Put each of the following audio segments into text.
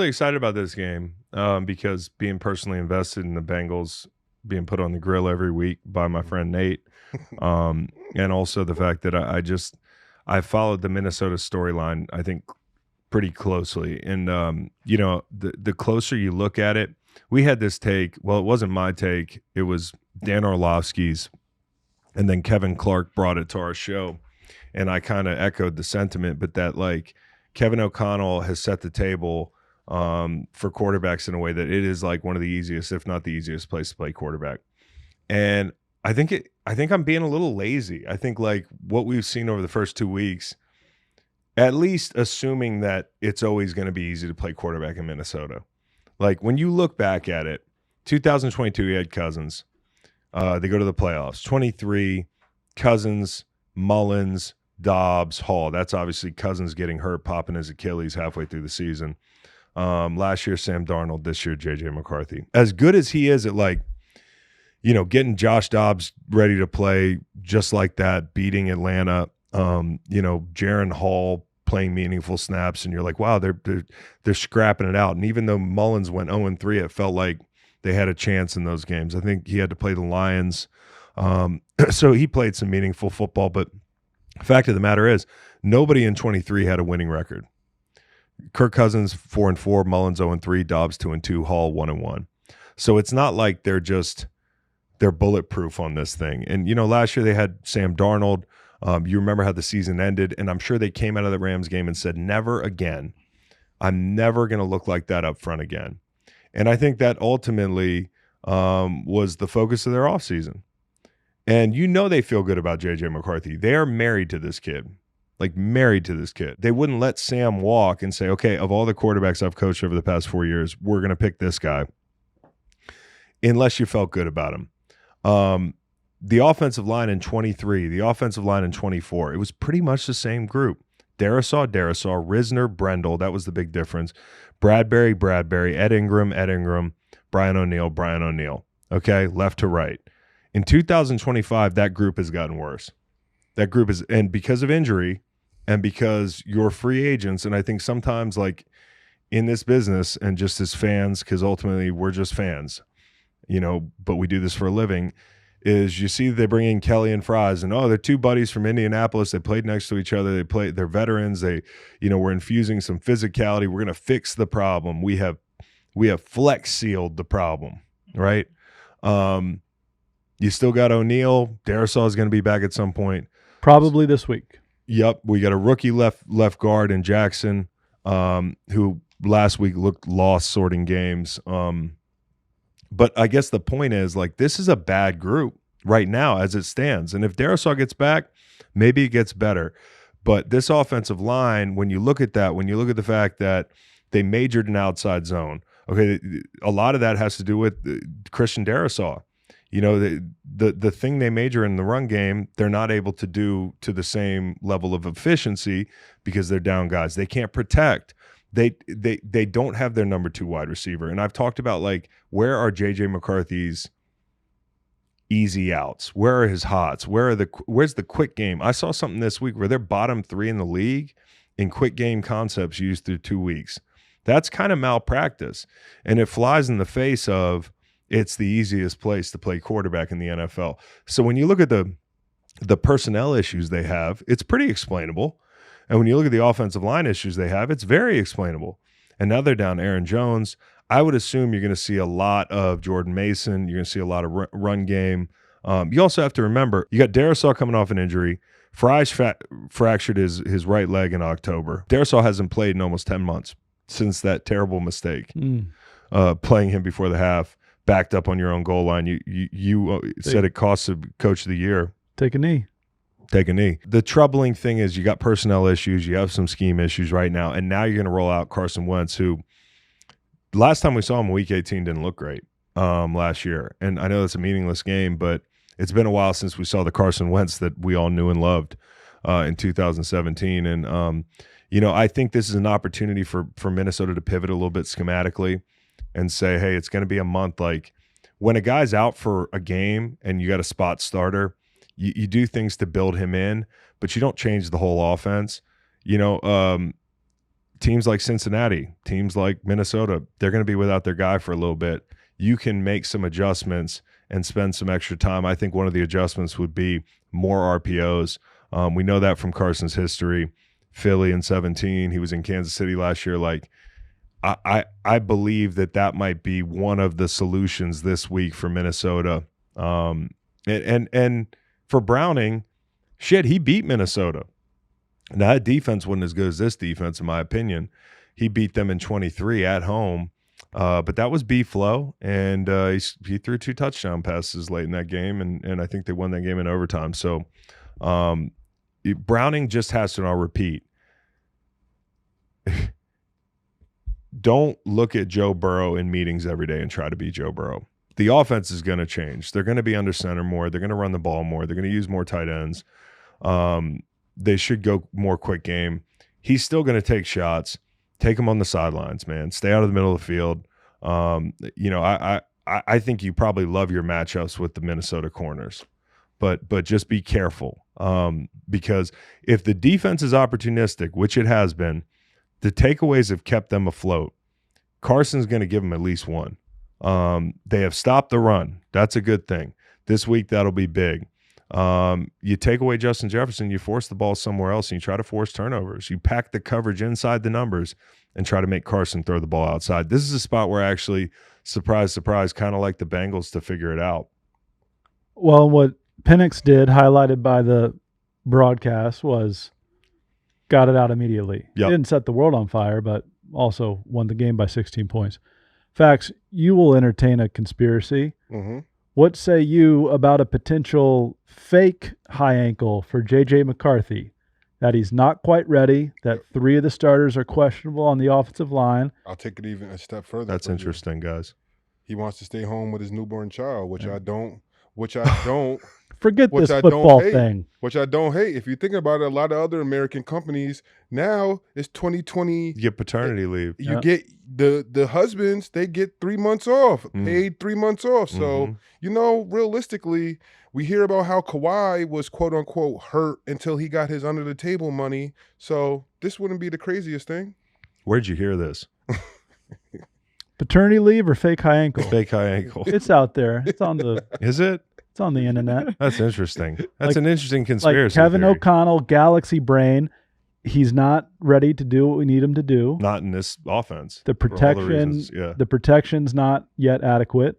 Really excited about this game because being personally invested in the Bengals being put on the grill every week by my friend Nate, and also the fact that I followed the Minnesota storyline I think pretty closely, and the closer you look at it, we had this take. Well, it wasn't my take; it was Dan Orlovsky's, and then Kevin Clark brought it to our show, and I kind of echoed the sentiment, but that like Kevin O'Connell has set the table for quarterbacks in a way that it is like one of the easiest, if not the easiest place to play quarterback. And I think I'm being a little lazy. I think like what we've seen over the first 2 weeks, at least assuming that it's always going to be easy to play quarterback in Minnesota. Like when you look back at it, 2022, he had Cousins. They go to the playoffs. 23, Cousins, Mullins, Dobbs, Hall. That's obviously Cousins getting hurt, popping his Achilles halfway through the season. Last year, Sam Darnold. This year, J.J. McCarthy. As good as he is at getting Josh Dobbs ready to play just like that, beating Atlanta, Jaron Hall playing meaningful snaps, and you're like, wow, they're scrapping it out. And even though Mullins went 0-3, it felt like they had a chance in those games. I think he had to play the Lions. So he played some meaningful football, but the fact of the matter is nobody in 23 had a winning record. Kirk Cousins 4-4, Mullins 0-3, Dobbs 2-2, Hall 1-1. So it's not like they're bulletproof on this thing. And last year they had Sam Darnold. You remember how the season ended, and I'm sure they came out of the Rams game and said, never again. I'm never going to look like that up front again. And I think that ultimately was the focus of their offseason. And they feel good about J.J. McCarthy. They are married to this kid. Like married to this kid. They wouldn't let Sam walk and say, okay, of all the quarterbacks I've coached over the past 4 years, we're going to pick this guy unless you felt good about him. The offensive line in 23, the offensive line in 24, it was pretty much the same group. Darrisaw, Risner, Brendel, that was the big difference. Bradbury, Ed Ingram, Brian O'Neill. Okay, left to right. In 2025, that group has gotten worse. That group is, and because of injury, and because you're free agents, and I think sometimes like in this business and just as fans, because ultimately we're just fans, but we do this for a living, is you see they bring in Kelly and Fries, and they're two buddies from Indianapolis. They played next to each other. They're veterans. We're infusing some physicality. We're going to fix the problem. We have flex sealed the problem, right? You still got O'Neill. Darrisaw is going to be back at some point. Probably this week. Yep. We got a rookie left guard in Jackson, who last week looked lost sorting games. But I guess the point is, like, this is a bad group right now as it stands. And if Darrisaw gets back, maybe it gets better. But this offensive line, when you look at the fact that they majored in outside zone, okay, a lot of that has to do with Christian Darrisaw. The thing they major in the run game, they're not able to do to the same level of efficiency because they're down guys. They can't protect. They don't have their number 2 wide receiver. And I've talked about, like, where are J.J. McCarthy's easy outs? Where are his hots? Where's the quick game? I saw something this week where they're bottom 3 in the league in quick game concepts used through 2 weeks. That's kind of malpractice. And it flies in the face of it's the easiest place to play quarterback in the NFL. So when you look at the personnel issues they have, it's pretty explainable. And when you look at the offensive line issues they have, it's very explainable. And now they're down Aaron Jones. I would assume you're going to see a lot of Jordan Mason. You're going to see a lot of run game. You also have to remember, you got Darrisaw coming off an injury. Fries fractured his right leg in October. Darrisaw hasn't played in almost 10 months since that terrible mistake, playing him before the half, backed up on your own goal line. You said it costs a coach of the year. Take a knee. The troubling thing is you got personnel issues. You have some scheme issues right now. And now you're going to roll out Carson Wentz, who last time we saw him in Week 18 didn't look great last year. And I know it's a meaningless game, but it's been a while since we saw the Carson Wentz that we all knew and loved in 2017. And, I think this is an opportunity for Minnesota to pivot a little bit schematically and say, hey, it's going to be a month. Like when a guy's out for a game and you got a spot starter, you do things to build him in, but you don't change the whole offense. teams like Cincinnati, teams like Minnesota, they're going to be without their guy for a little bit. You can make some adjustments and spend some extra time. I think one of the adjustments would be more RPOs. We know that from Carson's history. Philly in 17, he was in Kansas City last year. Like, I believe that might be one of the solutions this week for Minnesota. And for Browning, shit, he beat Minnesota. Now, that defense wasn't as good as this defense, in my opinion. He beat them in 23 at home. But that was B-Flow, and he threw 2 touchdown passes late in that game, and I think they won that game in overtime. So Browning just has to, and I'll repeat, don't look at Joe Burrow in meetings every day and try to be Joe Burrow. The offense is going to change. They're going to be under center more. They're going to run the ball more. They're going to use more tight ends. They should go more quick game. He's still going to take shots. Take him on the sidelines, man. Stay out of the middle of the field. I think you probably love your matchups with the Minnesota corners, but just be careful because if the defense is opportunistic, which it has been, the takeaways have kept them afloat. Carson's going to give them at least one. They have stopped the run. That's a good thing. This week, that'll be big. You take away Justin Jefferson, you force the ball somewhere else, and you try to force turnovers. You pack the coverage inside the numbers and try to make Carson throw the ball outside. This is a spot where actually, surprise, surprise, kind of like the Bengals to figure it out. Well, what Penix did, highlighted by the broadcast, was got it out immediately. Yep. Didn't set the world on fire, but also won the game by 16 points. Fax, you will entertain a conspiracy. Mm-hmm. What say you about a potential fake high ankle for J.J. McCarthy? That he's not quite ready, that 3 of the starters are questionable on the offensive line. I'll take it even a step further. That's interesting, guys. He wants to stay home with his newborn child, which I don't Forget which this I don't football hate. thing. Which I don't hate. If you think about it, a lot of other American companies now, it's 2020. You get paternity leave. You get the husbands, they get 3 months off, paid 3 months off. So, realistically, we hear about how Kawhi was quote unquote hurt until he got his under the table money. So this wouldn't be the craziest thing. Where'd you hear this? Paternity leave or fake high ankle? Fake high ankle. It's out there. It's on the Is it? It's on the internet. That's interesting. That's Like- an interesting conspiracy Like Kevin theory. O'Connell, Galaxy Brain. He's not ready to do what we need him to do. Not in this offense. The for all the protection, reasons, yeah. the protection's not yet adequate.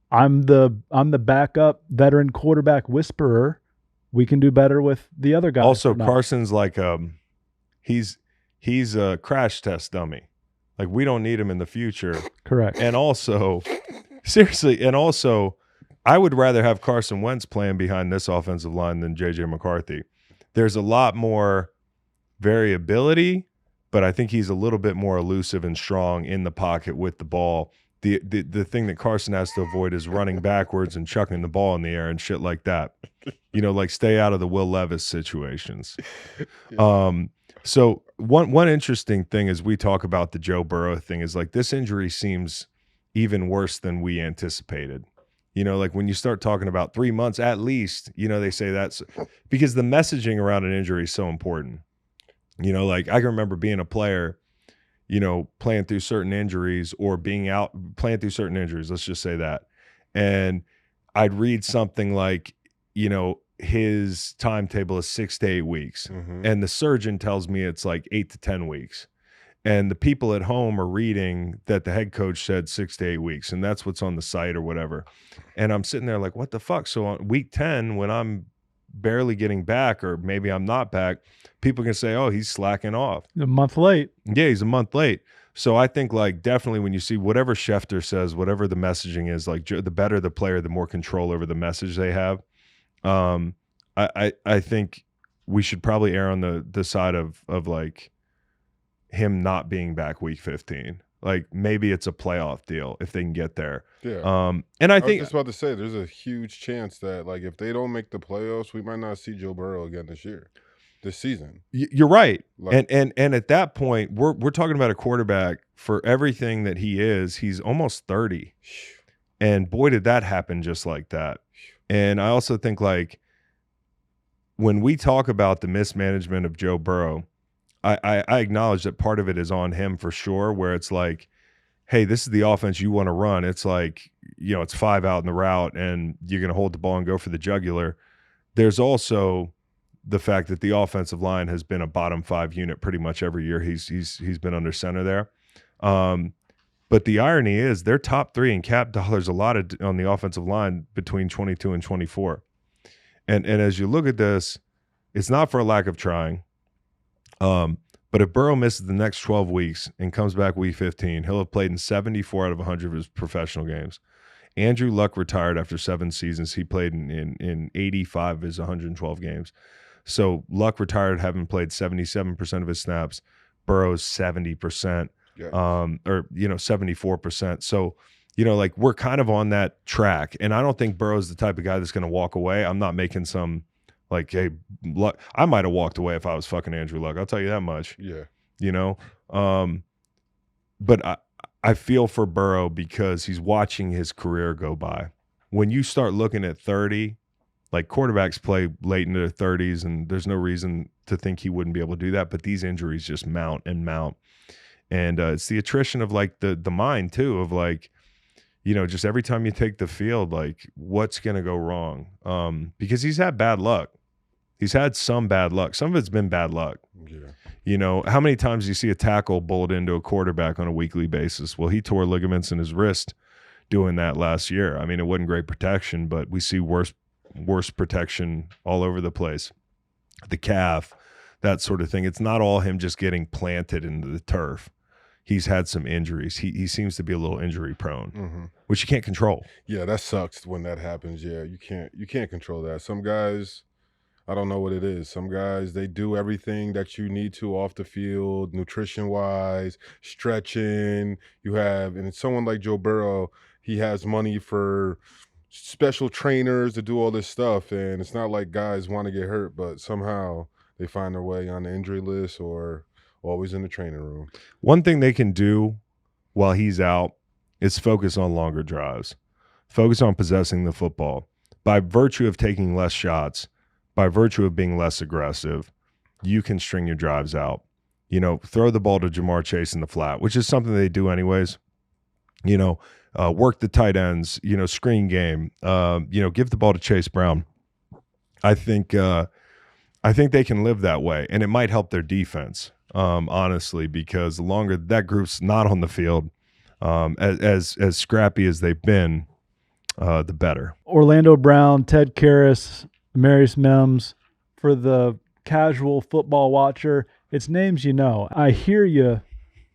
I'm the backup veteran quarterback whisperer. We can do better with the other guys. Also, or not. Carson's like he's a crash test dummy. Like, we don't need him in the future. Correct. And also, seriously, I would rather have Carson Wentz playing behind this offensive line than J.J. McCarthy. There's a lot more variability, but I think he's a little bit more elusive and strong in the pocket with the ball. The thing that Carson has to avoid is running backwards and chucking the ball in the air and shit like that. Like stay out of the Will Levis situations. So one interesting thing as we talk about the Joe Burrow thing is like this injury seems even worse than we anticipated. Like when you start talking about 3 months at least, they say that's because the messaging around an injury is so important. Like I can remember being a player, playing through certain injuries or being out playing through certain injuries. Let's just say that. And I'd read something like, his timetable is 6 to 8 weeks. Mm-hmm. And the surgeon tells me it's like 8 to 10 weeks. And the people at home are reading that the head coach said 6 to 8 weeks. And that's what's on the site or whatever. And I'm sitting there like, what the fuck? So on week 10, when I'm barely getting back, or maybe I'm not back, people can say, oh, he's slacking off. A month late. Yeah, he's a month late. So I think like definitely when you see whatever Schefter says, whatever the messaging is, like the better the player, the more control over the message they have. I think we should probably err on the side of like him not being back week 15. Like maybe it's a playoff deal if they can get there. Yeah. And I was think just about to say there's a huge chance that like if they don't make the playoffs, we might not see Joe Burrow again this season. You're right. Like, and at that point, we're talking about a quarterback for everything that he is. He's almost 30. And boy, did that happen just like that. And I also think like when we talk about the mismanagement of Joe Burrow, I acknowledge that part of it is on him for sure, where it's like, hey, this is the offense you want to run. It's like, it's 5 out in the route and you're going to hold the ball and go for the jugular. There's also the fact that the offensive line has been a bottom 5 unit pretty much every year he's been under center there. But the irony is they're top 3 in cap dollars allotted on the offensive line between 22 and 24. And as you look at this, it's not for a lack of trying. But if Burrow misses the next 12 weeks and comes back week 15, he'll have played in 74 out of 100 of his professional games. Andrew Luck retired after 7 seasons. He played in 85 of his 112 games. So Luck retired having played 77% of his snaps. Burrow's 70%, Yeah. or 74%. So, like we're kind of on that track. And I don't think Burrow's the type of guy that's going to walk away. I'm not making some like, hey, Luck. I might have walked away if I was fucking Andrew Luck. I'll tell you that much. Yeah. But I feel for Burrow because he's watching his career go by. When you start looking at 30, like quarterbacks play late into their 30s, and there's no reason to think he wouldn't be able to do that. But these injuries just mount and mount. And it's the attrition of like the mind too, of like, just every time you take the field, like what's going to go wrong? Because he's had bad luck. He's had some bad luck. Some of it's been bad luck. Yeah. How many times do you see a tackle bullet into a quarterback on a weekly basis? Well, he tore ligaments in his wrist doing that last year. I mean, it wasn't great protection, but we see worse protection all over the place. The calf, that sort of thing. It's not all him just getting planted into the turf. He's had some injuries. He seems to be a little injury prone, which you can't control. Yeah, that sucks when that happens. Yeah, you can't control that. Some guys, I don't know what it is. Some guys, they do everything that you need to off the field, nutrition-wise, stretching. And it's someone like Joe Burrow, he has money for special trainers to do all this stuff. And it's not like guys want to get hurt, but somehow they find their way on the injury list or always in the training room. One thing they can do while he's out is focus on longer drives. Focus on possessing the football. By virtue of taking less shots, by virtue of being less aggressive, you can string your drives out. Throw the ball to Jamar Chase in the flat, which is something they do anyways. Work the tight ends, screen game, give the ball to Chase Brown. I think they can live that way, and it might help their defense, honestly, because the longer that group's not on the field, as scrappy as they've been, the better. Orlando Brown, Ted Karras, Marius Mims. For the casual football watcher, it's names I hear you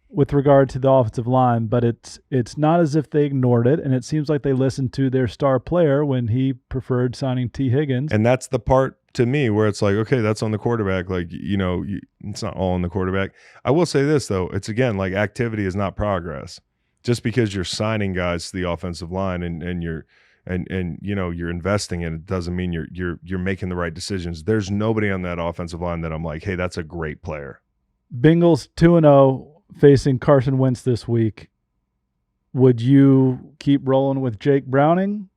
with regard to the offensive line, but it's not as if they ignored it, and it seems like they listened to their star player when he preferred signing T. Higgins. And that's the part to me where it's like, okay, that's on the quarterback. Like, it's not all on the quarterback. I will say this, though. It's, again, like activity is not progress. Just because you're signing guys to the offensive line and you're investing in it doesn't mean you're making the right decisions. There's nobody on that offensive line that I'm like, hey, that's a great player. Bengals 2-0 facing Carson Wentz this week. Would you keep rolling with Jake Browning?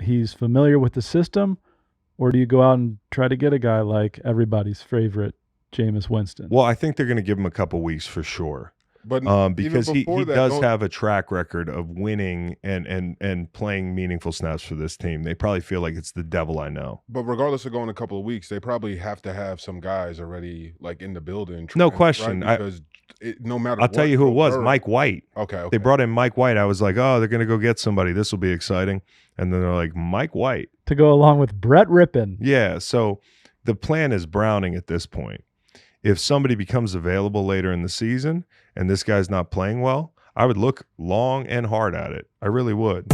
He's familiar with the system. Or do you go out and try to get a guy like everybody's favorite, Jameis Winston? Well, I think they're going to give him a couple weeks for sure. But because he does have a track record of winning and playing meaningful snaps for this team. They probably feel like it's the devil I know. But regardless of going a couple of weeks, they probably have to have some guys already like in the building. No question. Right? Because no matter I'll tell you who it was, Mike White. Okay. They brought in Mike White. I was like, oh, they're going to go get somebody. This will be exciting. And then they're like, Mike White. To go along with Brett Rippon. Yeah, so the plan is Browning at this point. If somebody becomes available later in the season and this guy's not playing well, I would look long and hard at it. I really would.